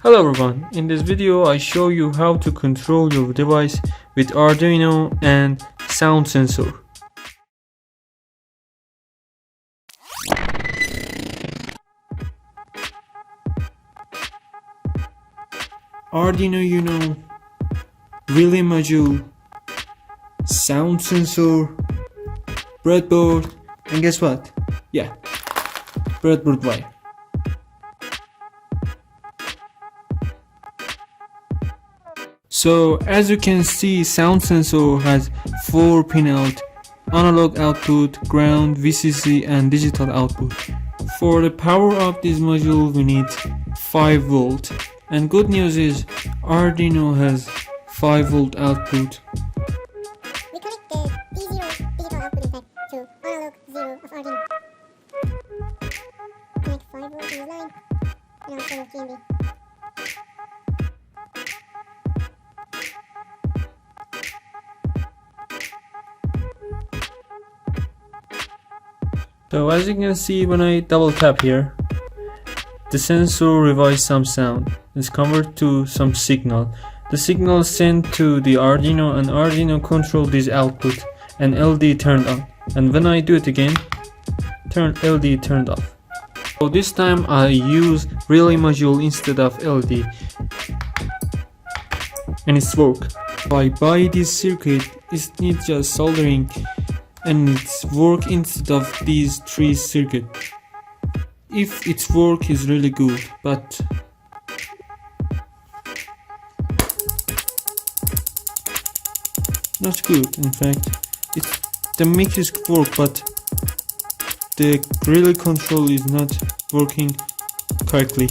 Hello everyone, in this video I show you how to control your device with Arduino and sound sensor. Arduino UNO, relay module, sound sensor, breadboard, and guess what? Yeah, breadboard wire. So as you can see, sound sensor has 4-pin out, analog output, ground, VCC and digital output. For the power of this module we need 5 volt, and good news is Arduino has 5 volt output. We connect the D0 digital output in fact to Analog 0 of Arduino. Connect 5 volts in the line and also GND. So as you can see, when I double tap here, the sensor revises some sound. It's converted to some signal. The signal is sent to the Arduino and Arduino control this output and LED turned on. And when I do it again, LED turned off. So this time I use relay module instead of LED. And it's work. If I buy this circuit, it needs just soldering and it's work instead of these 3 circuits. If its work is really good, but not good. In fact, the mix is work, but the relay control is not working correctly.